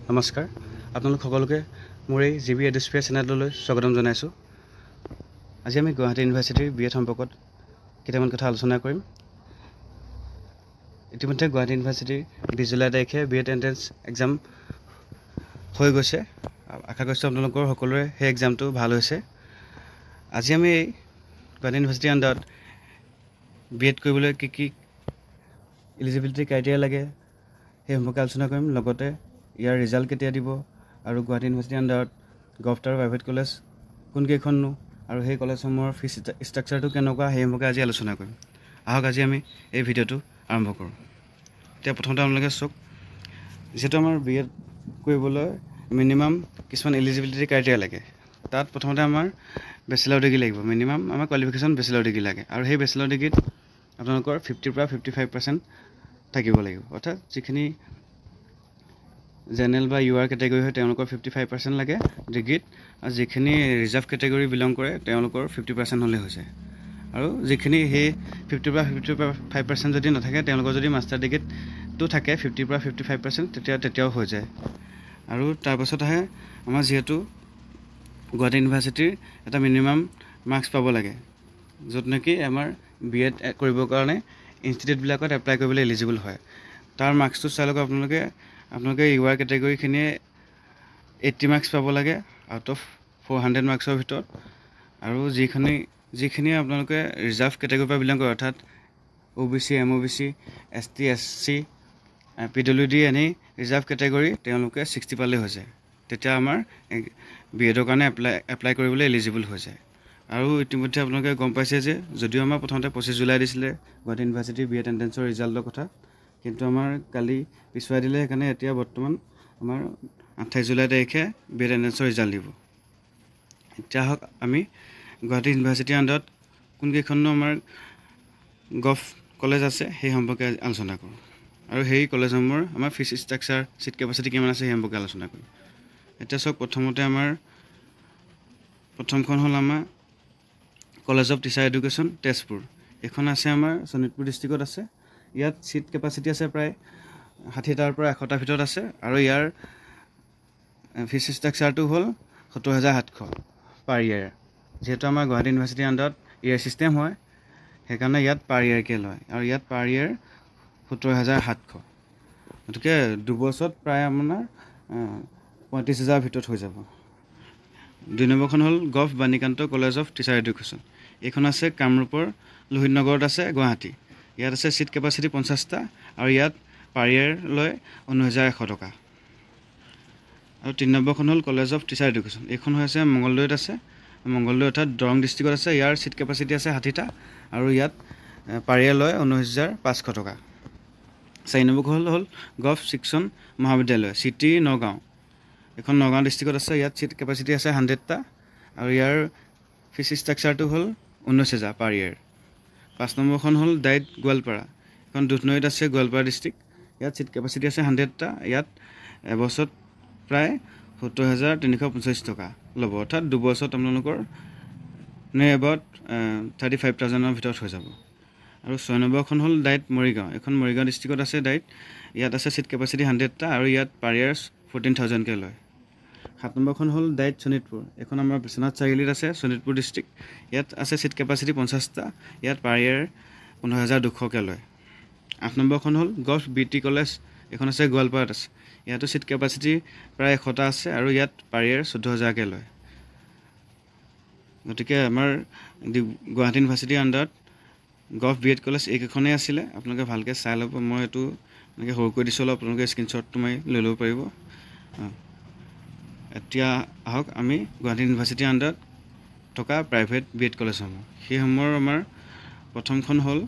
নমস্কাৰ আপোনালোক সকলোকে মোৰ এই জিবি এডুস্পিয়াৰ চেনেললৈ স্বাগতম জনাইছোঁ। আজি আমি গুৱাহাটী ইউনিভাৰ্চিটিৰ বিএড সম্পৰ্কত কেইটামান কথা আলোচনা কৰিম। ইতিমধ্যে গুৱাহাটী ইউনিভাৰ্চিটিৰ 20 জুলাই তাৰিখে বিএড এন্ট্ৰেন্স এক্সাম হৈ গৈছে। আশা কৰিছোঁ আপোনালোকৰ সকলোৰে সেই এক্সামটো ভাল হৈছে। আজি আমি গুৱাহাটী ইউনিভাৰ্চিটিৰ আণ্ডাৰত বিএড কৰিবলৈ কি এলিজিবিলিটি ক্ৰাইটেৰিয়া লাগে সেই সম্পৰ্কে আলোচনা কৰিম। লগতে ইয়াৰ ৰিজাল্ট কেতিয়া দিব আৰু গুৱাহাটী ইউনিভাৰ্চিটিৰ আণ্ডাৰত গভৰ্ণমেণ্ট আৰু প্ৰাইভেট কলেজ কোনকেইখননো আৰু সেই কলেজসমূহৰ ফিজ ষ্ট্ৰাকচাৰটো কেনেকুৱা সেই সম্পৰ্কে আজি আলোচনা কৰিম। আহক আজি আমি এই ভিডিঅ'টো আৰম্ভ কৰোঁ। এতিয়া প্ৰথমতে আপোনালোকে চাওক, যিহেতু আমাৰ বিএড কৰিবলৈ মিনিমাম কিছুমান এলিজিবিলিটি ক্ৰাইটেৰিয়া লাগে। তাত প্ৰথমতে আমাৰ বেচেলৰ ডিগ্ৰী লাগিব। মিনিমাম আমাৰ কোৱালিফিকেশ্যন বেচেলৰ ডিগ্ৰী লাগে আৰু সেই বেচেলৰ ডিগ্ৰীত আপোনালোকৰ 50 পৰা 55% থাকিব লাগিব। অৰ্থাৎ যিখিনি জেনেৰেল বা ইউআৰ কেটেগৰী হয় তেওঁলোকৰ 55% লাগে ডিগ্ৰীত, আৰু যিখিনি ৰিজাৰ্ভ কেটেগৰী বিলং কৰে তেওঁলোকৰ 50% হ'লে হৈছে। আৰু যিখিনি সেই 50 পৰা 55% যদি নাথাকে তেওঁলোকৰ যদি মাষ্টাৰ ডিগ্ৰীটো থাকে 50 পৰা 55% তেতিয়াও হৈ যায়। আৰু তাৰপাছত আহে আমাৰ যিহেতু গুৱাহাটী ইউনিভাৰ্চিটিৰ এটা মিনিমাম মাৰ্কছ পাব লাগে, য'ত নেকি আমাৰ বিএড কৰিবৰ কাৰণে ইনষ্টিটিউটবিলাকত এপ্লাই কৰিবলৈ এলিজিবল হয়। তাৰ মাৰ্কছটো চাই লওক আপোনালোকে ইউআৰ কেটেগৰীখিনিয়ে 80 মাৰ্কছ পাব লাগে আউট অফ 400 মাৰ্কছৰ ভিতৰত। আৰু যিখিনি আপোনালোকে ৰিজাৰ্ভ কেটেগৰীৰ পৰা বিলং কৰে, অৰ্থাৎ OBC, MOBC, ST, SC, PWD এনেই ৰিজাৰ্ভ কেটেগৰী তেওঁলোকে 60 পালে হৈ যায়। তেতিয়া আমাৰ বিএডৰ কাৰণে এপ্লাই কৰিবলৈ এলিজিবল হৈ যায়। আৰু ইতিমধ্যে আপোনালোকে গম পাইছে যে যদিও আমাৰ প্ৰথমতে 25 জুলাই দিছিলে গুৱাহাটী ইউনিভাৰ্চিটিৰ বিএড এণ্ট্ৰেন্সৰ ৰিজাল্টৰ কথা, কিন্তু আমাৰ কালি পিছুৱাই দিলে। সেইকাৰণে এতিয়া বৰ্তমান আমাৰ 28 জুলাই তাৰিখে বিএড এণ্ট্ৰেন্সৰ ৰিজাল্ট দিব। এতিয়া হওক আমি গুৱাহাটী ইউনিভাৰ্চিটিৰ আণ্ডাৰত কোনকেইখননো আমাৰ গভ কলেজ আছে সেই সম্পৰ্কে আলোচনা কৰোঁ। আৰু সেই কলেজসমূহৰ আমাৰ ফিজ ষ্ট্ৰাকচাৰ, ছিট কেপাচিটি কিমান আছে সেই সম্পৰ্কে আলোচনা কৰিম। এতিয়া চাওক, প্ৰথমতে আমাৰ প্ৰথমখন হ'ল আমাৰ college of teacher education Tezpur. এইখন আছে আমাৰ শোণিতপুৰ ডিষ্ট্ৰিক্টত আছে। ইয়াত ছিট কেপাচিটি আছে প্ৰায় 60টাৰ পৰা 100টাৰ ভিতৰত আছে। আৰু ইয়াৰ ফিজ ষ্ট্ৰাকচাৰটো হ'ল 70,700 পাৰ ইয়েৰ। যিহেতু আমাৰ গুৱাহাটী ইউনিভাৰ্চিটিৰ আণ্ডাৰত ইয়েৰ ছিষ্টেম হয়, সেইকাৰণে ইয়াত পাৰ ইয়েৰকৈ লয়। আৰু ইয়াত পাৰ ইয়েৰ 70,700, গতিকে দুবছৰত প্ৰায় আপোনাৰ 35,000 ভিতৰত হৈ যাব। 2 নম্বৰখন হ'ল gov Banikanta college of teacher education. এইখন আছে কামৰূপৰ লোহিত নগৰত আছে, গুৱাহাটী। ইয়াত আছে ছিট কেপাচিটি 50টা আৰু ইয়াত পাৰ ইয়েৰ লয় 19,100 টকা। আৰু 3 নম্বৰখন হ'ল কলেজ অফ টিচাৰ এডুকেশ্যন। এইখন হৈছে মঙলদৈত আছে, মঙলদৈ অৰ্থাৎ দৰং ডিষ্ট্ৰিক্টত আছে। ইয়াৰ ছিট কেপাচিটি আছে 60টা আৰু ইয়াত পাৰ ইয়েৰ লয় 19,500 টকা। 4 নম্বৰখন হ'ল গভ শিক্ষণ মহাবিদ্যালয়, চিটি নগাঁও। এখন নগাঁও ডিষ্ট্ৰিক্টত আছে। ইয়াত ছিট কেপাচিটি আছে 100টা আৰু ইয়াৰ ফিজ ষ্ট্ৰাকচাৰটো হ'ল 19,000 পাৰ ইয়েৰ। 5 নম্বৰখন হ'ল ডাইট গোৱালপাৰা। এখন দুধনৈত আছে, গোৱালপাৰা ডিষ্ট্ৰিক্ট। ইয়াত ছিট কেপাচিটি আছে 100টা। ইয়াত এবছৰত প্ৰায় 70,345 টকা ল'ব, অৰ্থাৎ দুবছৰত আপোনালোকৰ এবাউট 35,000ৰ ভিতৰত হৈ যাব। আৰু 6 নম্বৰখন হ'ল ডাইট মৰিগাঁও। এখন মৰিগাঁও ডিষ্ট্ৰিক্টত আছে ডাইট। ইয়াত আছে ছিট কেপাচিটি 100টা আৰু ইয়াত পাৰ ইয়েৰ 14,000কৈ লয়। 7 নম্বৰখন হ'ল ডাইট শোণিতপুৰ। এখন আমাৰ বিশ্বনাথ চাৰিআলিত আছে, শোণিতপুৰ ডিষ্ট্ৰিক্ট। ইয়াত আছে ছিট কেপাচিটি 50টা। ইয়াত পাৰ ইয়েৰ 15,200কৈ লয়। 8 নম্বৰখন হ'ল গভ BT কলেজ। এইখন আছে গোৱালপাৰাত আছে। ইয়াতো ছিট কেপাচিটি প্ৰায় 100টা আছে আৰু ইয়াত পাৰ ইয়েৰ 14,000কৈ লয়। গতিকে আমাৰ গুৱাহাটী ইউনিভাৰ্চিটিৰ আণ্ডাৰত গভ বিএড কলেজ এইকেইখনেই আছিলে। আপোনালোকে ভালকৈ চাই ল'ব। মই এইটো এনেকৈ সৰুকৈ দিছোঁ, অলপ আপোনালোকে স্ক্ৰীনশ্বটটো মাৰি লৈ ল'ব পাৰিব। এতিয়া আহক আমি গুৱাহাটী ইউনিভাৰ্চিটিৰ আণ্ডাৰত থকা প্ৰাইভেট বিএড কলেজসমূহ। সেইসমূহৰ আমাৰ প্ৰথমখন হ'ল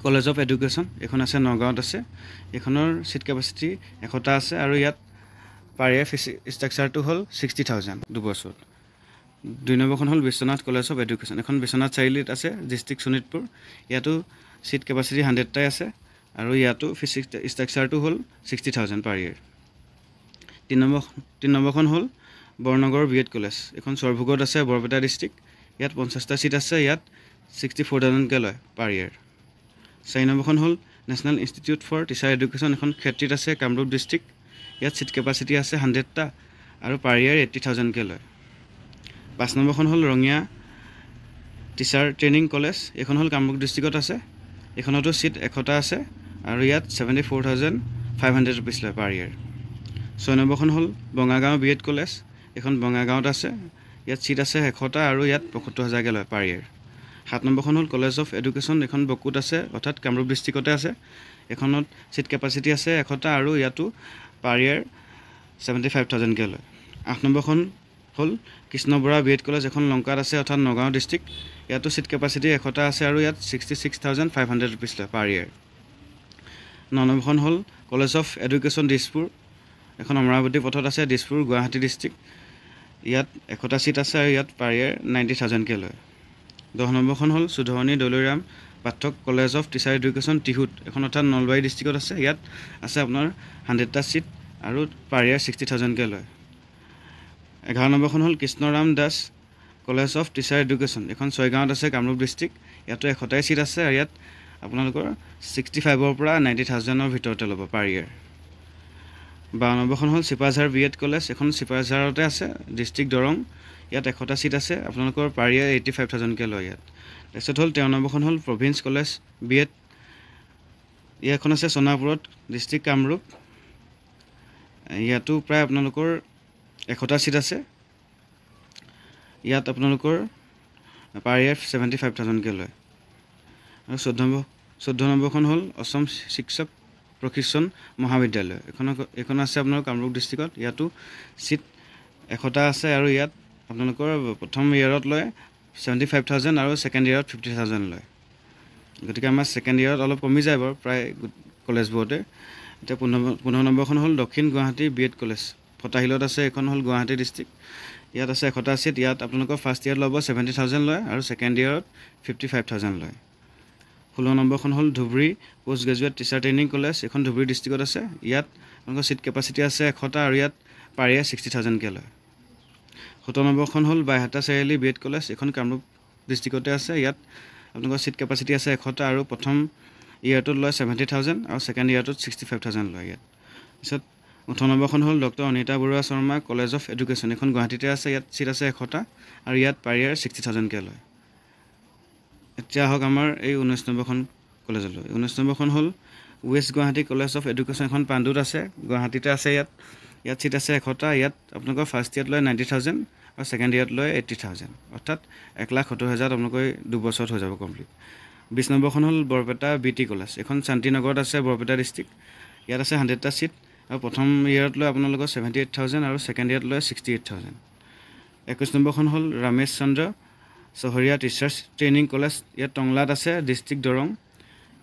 কলেজ অফ এডুকেশ্যন। এইখন আছে নগাঁৱত আছে। এইখনৰ ছিট কেপাচিটি 100টা আছে আৰু ইয়াত পাৰ ইয়েৰ ফিজ ষ্ট্ৰাকচাৰটো হ'ল 60,000 দুবছৰত। 2 নম্বৰখন হ'ল বিশ্বনাথ কলেজ অফ এডুকেশ্যন। এখন বিশ্বনাথ চাৰিআলিত আছে, ডিষ্ট্ৰিক্ট শোণিতপুৰ। ইয়াতো ছিট কেপাচিটি 100টাই আছে আৰু ইয়াতো ফিজ ষ্ট্ৰাকচাৰটো হ'ল 60,000 পাৰ ইয়েৰ। 3 নম্বৰখন হ'ল বৰনগৰ বিএড কলেজ। এখন চৰভোগত আছে, বৰপেটা ডিষ্ট্ৰিক্ট। ইয়াত 50টা ছিট আছে। ইয়াত 64,000কৈ লয় পাৰ ইয়েৰ। 4 নম্বৰখন হ'ল national institute for teacher education. এখন ক্ষেত্ৰীত আছে, কামৰূপ ডিষ্ট্ৰিক্ট। ইয়াত ছিট কেপাচিটি আছে 100টা আৰু পাৰ ইয়াৰ 80,000কৈ লয় 5 নম্বৰখন হ'ল ৰঙিয়া টিচাৰ ট্ৰেইনিং কলেজ এখন হ'ল কামৰূপ ডিষ্ট্ৰিক্টত আছে এখনতো ছিট 100টা আছে আৰু ইয়াত 74,500 ৰুপিজ লয় পাৰ ইয়াৰ 6 নম্বৰখন হ'ল বঙাগাঁও বিএড কলেজ এখন বঙাগাঁৱত আছে ইয়াত ছিট আছে 100টা আৰু ইয়াত 75,000কৈ লয় পাৰ ইয়াৰ 7 নম্বৰখন হ'ল কলেজ অফ এডুকেশ্যন এখন বকুত আছে অৰ্থাৎ কামৰূপ ডিষ্ট্ৰিক্টতে আছে এখনত ছিট কেপাচিটি আছে 100টা আৰু ইয়াতো পাৰ ইয়াৰ 75,000কৈ লয় 8 নম্বৰখন হ'ল কৃষ্ণ বৰা বিএড কলেজ এখন লংকাত আছে অৰ্থাৎ নগাঁও ডিষ্ট্ৰিক্ট ইয়াতো ছিট কেপাচিটি 100টা আছে আৰু ইয়াত 66,500 ৰুপিজ লয় পাৰ ইয়াৰ 9 নম্বৰখন হ'ল কলেজ অফ এডুকেশ্যন দিছপুৰ এখন অমৰাৱতী পথত আছে দিছপুৰ গুৱাহাটী ডিষ্ট্ৰিক্ট ইয়াত 100টা ছিট আছে আৰু ইয়াত পাৰ ইয়াৰ 90,000কৈ লয় 10 নম্বৰখন হ'ল সুধৰণী দলৈৰাম পাঠক কলেজ অফ টিচাৰ এডুকেশ্যন টিহুত এখন অৰ্থাৎ নলবাৰী ডিষ্ট্ৰিক্টত আছে ইয়াত আছে আপোনাৰ 100টা ছিট আৰু পাৰ ইয়াৰ 60,000কৈ লয় 11 নম্বৰখন হ'ল Krishnaram Das college of teacher education এখন ছয়গাঁৱত আছে কামৰূপ ডিষ্ট্ৰিক্ট ইয়াতো 100টাই ছিট আছে আৰু ইয়াত আপোনালোকৰ 65ৰ পৰা 90,000ৰ ভিতৰতে ল'ব পাৰ ইয়াৰ 12 নম্বৰখন হ'ল চিপাঝাৰ বিএড কলেজ এখন চিপাঝাৰতে আছে ডিষ্ট্ৰিক্ট দৰং ইয়াত 100টা ছিট আছে আপোনালোকৰ পাৰ ইয়াৰ 85,000কৈ লয় ইয়াত তাৰপিছত হ'ল 13 নম্বৰখন হ'ল প্ৰভিন্স কলেজ বিএড ইয়াখন আছে সোণাপুৰত ডিষ্ট্ৰিক্ট কামৰূপ ইয়াতো প্ৰায় আপোনালোকৰ 100টা ছিট আছে ইয়াত আপোনালোকৰ পাৰ ইয়াৰ 75,000কৈ লয় আৰু 14 নম্বৰখন হ'ল অসম শিক্ষক প্ৰশিক্ষণ মহাবিদ্যালয় এখন আছে আপোনালোকৰ কামৰূপ ডিষ্ট্ৰিক্টত ইয়াতো ছিট 100টা আছে আৰু ইয়াত আপোনালোকৰ প্ৰথম ইয়াৰত লয় 75,000 আৰু ছেকেণ্ড ইয়াৰত 50,000 লয় গতিকে আমাৰ ছেকেণ্ড ইয়াৰত অলপ কমি যায় বাৰু প্ৰায় কলেজবোৰতে এতিয়া 15 নম্বৰখন হ'ল দক্ষিণ গুৱাহাটী বিএড কলেজ ফটাহিলত আছে এখন হ'ল গুৱাহাটী ডিষ্ট্ৰিক্ট ইয়াত আছে 100টা ছিট ইয়াত আপোনালোকৰ ফাৰ্ষ্ট ইয়াৰত ল'ব 70,000 লয় আৰু ছেকেণ্ড ইয়াৰত 55,000 লয় 16 নম্বৰখন হ'ল Dhubri post graduate teacher training college এখন ধুবুৰী ডিষ্ট্ৰিক্টত আছে ইয়াত আপোনালোকৰ ছিট কেপাচিটি আছে 100টা আৰু ইয়াত পাৰ ইয়াৰ 60,000কৈ লয় 17 নম্বৰখন হ'ল বাইহাটা চাৰিআলি বিএড কলেজ এখন কামৰূপ ডিষ্ট্ৰিক্টতে আছে ইয়াত আপোনালোকৰ ছিট কেপাচিটি আছে 100টা আৰু প্ৰথম ইয়াৰটোত লয় 70,000 আৰু ছেকেণ্ড ইয়াৰটোত 65,000 লয় ইয়াত পিছত 18 নম্বৰখন হ'ল doctor Anita Baruah Sharma college of education এখন গুৱাহাটীতে আছে ইয়াত ছিট আছে 100টা আৰু ইয়াত পাৰ ইয়াৰ 60,000কৈ লয় এতিয়া আহক আমাৰ এই 19 নম্বৰখন কলেজলৈ 19 নম্বৰখন হ'ল west Guwahati college of education এখন পাণ্ডুত আছে গুৱাহাটীতে আছে ইয়াত ছিট আছে 100টা ইয়াত আপোনালোকৰ ফাৰ্ষ্ট ইয়াৰত লয় 90,000 আৰু ছেকেণ্ড ইয়াৰত লয় 80,000 অৰ্থাৎ 1,70,000 আপোনালোকৰ 2 বছৰত হৈ যাব কমপ্লিট 20 নম্বৰখন হ'ল বৰপেটা বিটি কলেজ এখন শান্তিনগৰত আছে বৰপেটা ডিষ্ট্ৰিক্ট ইয়াত আছে 100টা ছিট আৰু প্ৰথম ইয়াৰত লয় আপোনালোকৰ 78,000 আৰু ছেকেণ্ড ইয়াৰত লয় 68,000 21 নম্বৰখন হ'ল ৰামেশ চন্দ্ৰ চহৰীয়া টিচাৰ্ছ ট্ৰেইনিং কলেজ ইয়াত টংলাত আছে ডিষ্ট্ৰিক্ট দৰং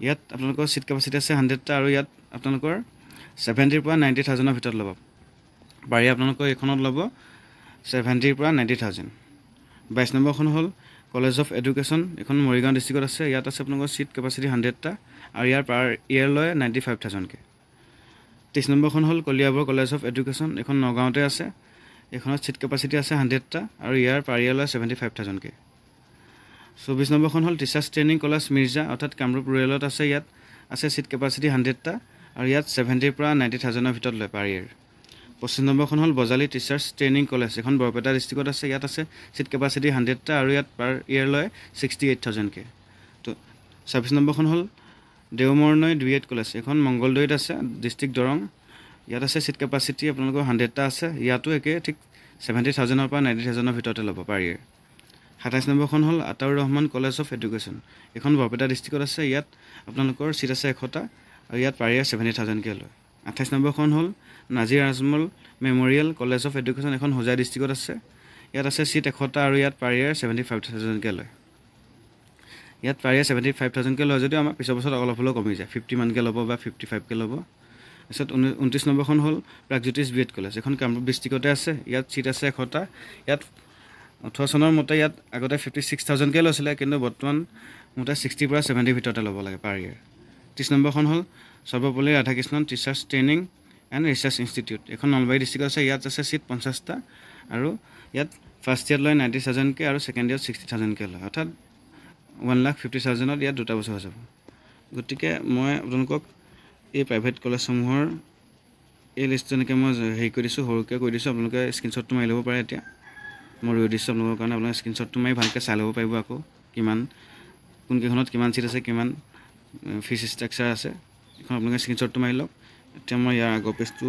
ইয়াত আপোনালোকৰ ছিট কেপাচিটি আছে 100টা আৰু ইয়াত আপোনালোকৰ 70ৰ পৰা 90,000ৰ ভিতৰত ল'ব পাৰি আপোনালোকৰ এইখনত ল'ব 70ৰ পৰা 90,000 22 নম্বৰখন হ'ল কলেজ অফ এডুকেশ্যন এখন মৰিগাঁও ডিষ্ট্ৰিক্টত আছে ইয়াত আছে আপোনালোকৰ ছিট কেপাচিটি 100টা আৰু ইয়াৰ পাৰ ইয়াৰ লয় 95,000কৈ 23 নম্বৰখন হ'ল কলিয়াবৰ কলেজ অফ এডুকেশ্যন এখন নগাঁৱতে আছে এইখনত ছিট কেপাচিটি আছে 100টা আৰু ইয়াৰ পাৰ ইয়াৰ লয় 75,000কৈ 24 নম্বৰখন হ'ল টিচাৰ্ছ ট্ৰেইনিং কলেজ মিৰ্জা অৰ্থাৎ কামৰূপ ৰুৰেলত আছে ইয়াত আছে ছিট কেপাচিটি 100টা আৰু ইয়াত 70ৰ পৰা 90,000ৰ ভিতৰত লয় পাৰ ইয়াৰ 25 নম্বৰখন হ'ল বজালী টিচাৰ্ছ ট্ৰেইনিং কলেজ এখন বৰপেটা ডিষ্ট্ৰিক্টত আছে ইয়াত আছে ছিট কেপাচিটি 100টা আৰু ইয়াত পাৰ ইয়াৰ লয় 68,000কৈ তো 26 নম্বৰখন হ'ল দেওমৰনৈ বিএড কলেজ এখন মংগলদৈত আছে ডিষ্ট্ৰিক্ট দৰং ইয়াত আছে ছিট কেপাচিটি আপোনালোকৰ 100টা আছে ইয়াতো একে ঠিক 70,000ৰ পৰা 90,000ৰ ভিতৰতে ল'ব পাৰ ইয়াৰ 27 নম্বৰখন হ'ল Ataur Rahman college of education এখন বৰপেটা ডিষ্ট্ৰিক্টত আছে ইয়াত আপোনালোকৰ ছিট আছে 100টা আৰু ইয়াত পাৰ ইয়াৰ 70,000কৈ লয় 28 নম্বৰখন হ'ল Nazir Ajmal memorial college of education এখন হোজাই ডিষ্ট্ৰিক্টত আছে ইয়াত আছে ছিট 100টা আৰু ইয়াত পাৰ ইয়াৰ 75,000কৈ লয় ইয়াত পাৰ ইয়াৰ 75,000কৈ লয় যদিও আমাৰ পিছৰ বছৰত অলপ হ'লেও কমি যায় 50 মানকৈ ল'ব বা 55কৈ ল'ব তাৰপিছত 29 নম্বৰখন হ'ল প্ৰাগজ্যোতিষ বিএড কলেজ এখন কামৰূপ ডিষ্ট্ৰিক্টতে আছে ইয়াত ছিট আছে 100টা ইয়াত 18 চনৰ মতে ইয়াত আগতে 56,000কৈ লৈছিলে কিন্তু বৰ্তমান মতে 60ৰ পৰা 70ৰ ভিতৰতে ল'ব লাগে পাৰ ইয়াৰ 30 নম্বৰখন হ'ল Sarvepalli Radhakrishnan teachers training and research institute এখন নলবাৰী ডিষ্ট্ৰিক্টত আছে ইয়াত আছে ছিট 50টা আৰু ইয়াত ফাৰ্ষ্ট ইয়াৰত লয় 90,000কৈ আৰু ছেকেণ্ড ইয়াৰত 60,000কৈ লয় অৰ্থাৎ 1,50,000ত ইয়াত 2টা বছৰ হৈ যাব গতিকে মই আপোনালোকক এই প্ৰাইভেট কলেজসমূহৰ এই লিষ্টটো এনেকৈ মই হেৰি কৰি দিছোঁ, সৰুকৈ কৰি দিছোঁ। আপোনালোকে স্ক্ৰীনশ্বটটো মাৰি ল'ব পাৰে। এতিয়া মই ৰৈ দিছোঁ আপোনালোকৰ কাৰণে। আপোনালোকে স্ক্ৰীনশ্বটটো মাৰি ভালকৈ চাই ল'ব পাৰিব। আকৌ কোনকেইখনত কিমান ছিট আছে, কিমান ফিজ ষ্ট্ৰাকচাৰ আছে, এইখন আপোনালোকে স্ক্ৰীনশ্বটটো মাৰি লওক। এতিয়া মই ইয়াৰ আগৰ পেজটো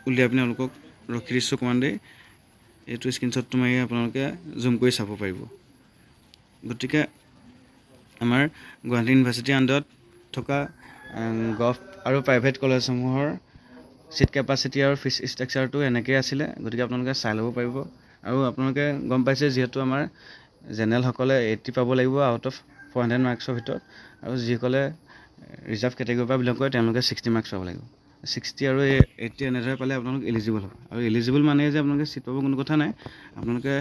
উলিয়াই পিনে আপোনালোকক ৰখি দিছোঁ অকণমান দেৰি। এইটো স্ক্ৰীনশ্বটটো মাৰি আপোনালোকে জুম কৰি চাব পাৰিব। গতিকে আমাৰ গুৱাহাটী ইউনিভাৰ্চিটিৰ আণ্ডাৰত থকা গভ আৰু প্ৰাইভেট কলেজসমূহৰ ছিট কেপাচিটি আৰু ফিজ ষ্ট্ৰাকচাৰটো এনেকৈ আছিলে। গতিকে আপোনালোকে চাই ল'ব পাৰিব। আৰু আপোনালোকে গম পাইছে যিহেতু আমাৰ জেনেৰেলসকলে 80 পাব লাগিব আউট অফ 400 মাৰ্কছৰ ভিতৰত, আৰু যিসকলে ৰিজাৰ্ভ কেটেগৰীৰ পৰা বিলং কৰে তেওঁলোকে 60 মাৰ্কছ পাব লাগিব। 60 আৰু 80 এনেদৰে পালে আপোনালোক এলিজিবল হ'ব। আৰু এলিজিবল মানে যে আপোনালোকে ছিট পাব কোনো কথা নাই। আপোনালোকে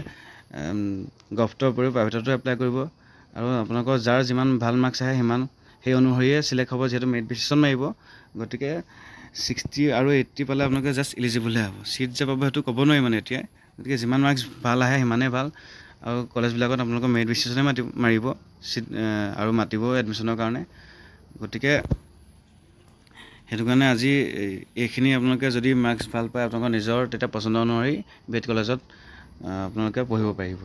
গভটৰ উপৰিও প্ৰাইভেটতো এপ্লাই কৰিব, আৰু আপোনালোকৰ যাৰ যিমান ভাল মাৰ্কছ আহে সেই অনুসৰিয়ে চিলেক্ট হ'ব, যিহেতু মেৰিট ডিচিশ্যন মাৰিব। গতিকে 60 আৰু 80 পালে আপোনালোকে জাষ্ট এলিজিবলহে হ'ব। ছিট যে পাব সেইটো ক'ব নোৱাৰি মানে এতিয়াই। গতিকে যিমান মাৰ্কছ ভাল আহে সিমানেই ভাল। আৰু কলেজবিলাকত আপোনালোকৰ মেৰিট ডিচিশ্যনে মাৰিব ছিট আৰু মাতিব এডমিশ্যনৰ কাৰণে। গতিকে সেইটো কাৰণে আজি এইখিনি আপোনালোকে যদি মাৰ্কছ ভাল পায় আপোনালোকৰ নিজৰ তেতিয়া পচন্দ অনুসৰি BED কলেজত আপোনালোকে পঢ়িব পাৰিব।